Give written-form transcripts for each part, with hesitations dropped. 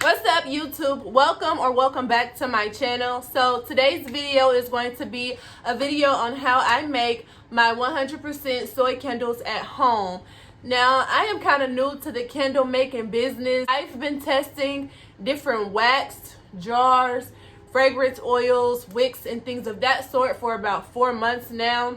What's up, YouTube? Welcome back to my channel. So today's video is going to be a video on how I make my 100% soy candles at home. Now, I am kind of new to the candle making business. I've been testing different wax, jars, fragrance oils, wicks, and things of that sort for about 4 months now.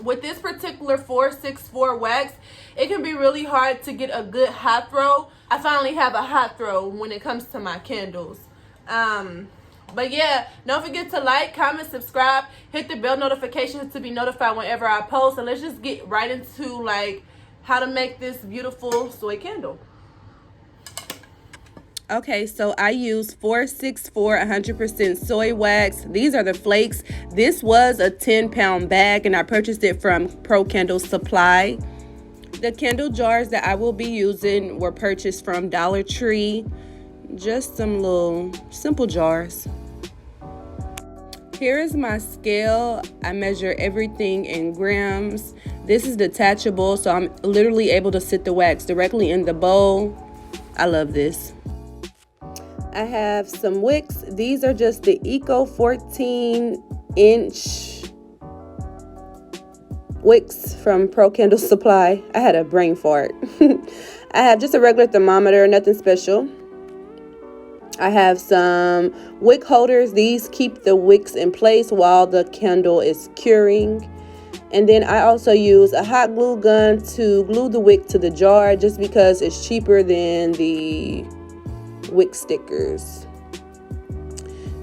With this particular 464 wax, it can be really hard to get a good hot throw. I finally have a hot throw when it comes to my candles. But yeah, don't forget to like, comment, subscribe, hit the bell notifications to be notified whenever I post. And let's just get right into like how to make this beautiful soy candle. Okay, so I use 464 100% soy wax. These are the flakes. This was a 10-pound bag and I purchased it from Pro Candle Supply. The candle jars that I will be using were purchased from Dollar Tree. Just some little simple jars. Here is my scale. I measure everything in grams. This is detachable, so I'm literally able to sit the wax directly in the bowl. I love this. I have some wicks. These are just the Eco 14-inch wicks from Pro Candle Supply. I had a brain fart. I have just a regular thermometer, nothing special. I have some wick holders. These keep the wicks in place while the candle is curing. And then I also use a hot glue gun to glue the wick to the jar just because it's cheaper than the wick stickers.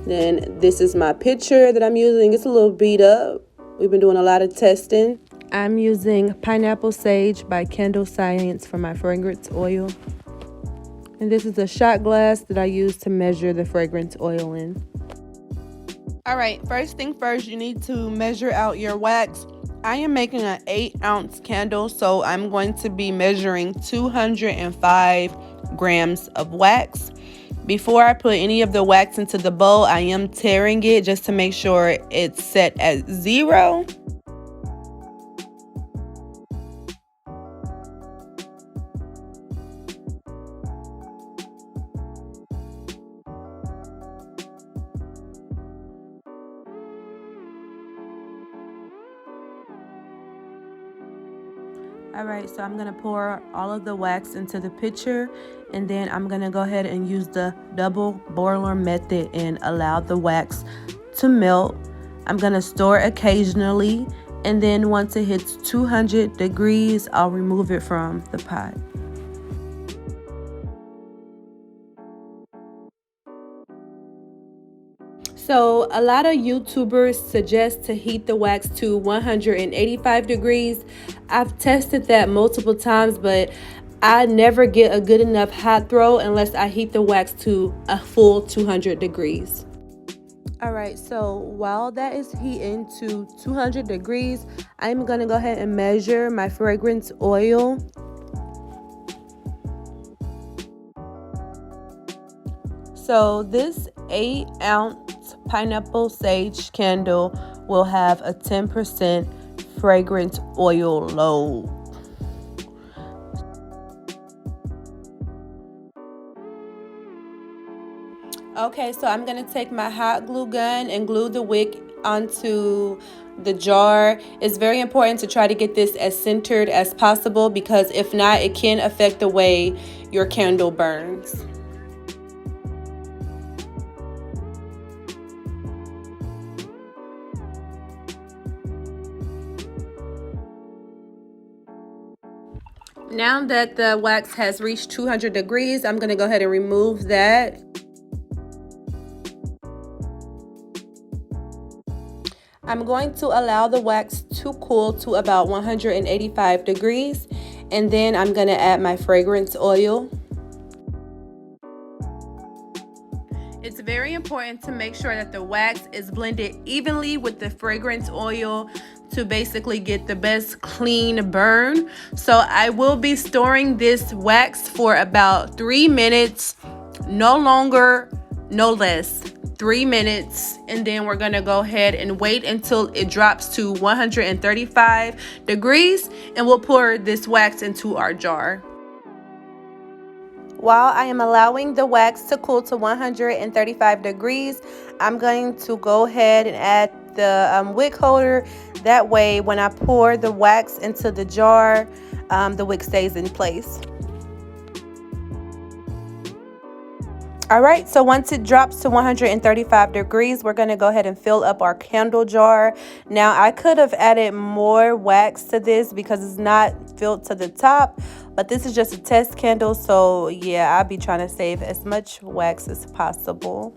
Then this is my pitcher that I'm using. It's a little beat up. We've been doing a lot of testing. I'm using Pineapple Sage by Candle Science for my fragrance oil. And this is a shot glass that I use to measure the fragrance oil in. Alright, first thing first, you need to measure out your wax. I am making an 8-ounce candle, so I'm going to be measuring 205 grams of wax. Before I put any of the wax into the bowl, I am tearing it just to make sure it's set at 0. Alright, so I'm going to pour all of the wax into the pitcher, and then I'm going to go ahead and use the double boiler method and allow the wax to melt. I'm going to stir occasionally, and then once it hits 200 degrees, I'll remove it from the pot. So a lot of YouTubers suggest to heat the wax to 185 degrees. I've tested that multiple times, but I never get a good enough hot throw unless I heat the wax to a full 200 degrees. Alright, so while that is heating to 200 degrees, I'm going to go ahead and measure my fragrance oil. So this 8-ounce Pineapple Sage candle will have a 10% fragrance oil load. Okay, so I'm going to take my hot glue gun and glue the wick onto the jar. It's very important to try to get this as centered as possible because if not, it can affect the way your candle burns. Now that the wax has reached 200 degrees, I'm going to go ahead and remove that. I'm going to allow the wax to cool to about 185 degrees, and then I'm going to add my fragrance oil. It's very important to make sure that the wax is blended evenly with the fragrance oil to basically get the best clean burn. So I will be storing this wax for about 3 minutes, no longer, no less. 3 minutes, and then we're gonna go ahead and wait until it drops to 135 degrees, and we'll pour this wax into our jar. While I am allowing the wax to cool to 135 degrees, I'm going to go ahead and add the wick holder. That way, when I pour the wax into the jar, the wick stays in place. All right, so once it drops to 135 degrees, we're going to go ahead and fill up our candle jar. Now, I could have added more wax to this because it's not filled to the top, but this is just a test candle. So yeah, I'll be trying to save as much wax as possible.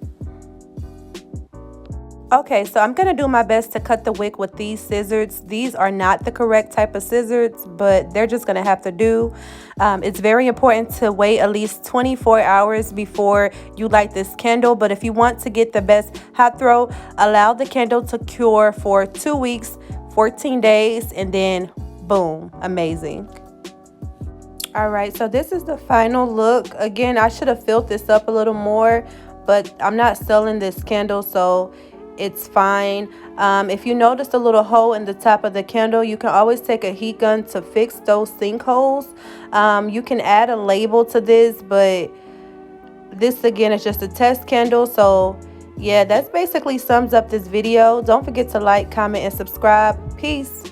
Okay, so I'm going to do my best to cut the wick with these scissors. These are not the correct type of scissors, but they're just going to have to do. It's very important to wait at least 24 hours before you light this candle. But if you want to get the best hot throw, allow the candle to cure for 2 weeks, 14 days, and then boom, amazing. All right, so this is the final look. Again, I should have filled this up a little more, but I'm not selling this candle, so it's fine. If you notice a little hole in the top of the candle, you can always take a heat gun to fix those sinkholes. You can add a label to this, but this again is just a test candle. So yeah, that's basically sums up this video. Don't forget to like, comment, and subscribe. Peace.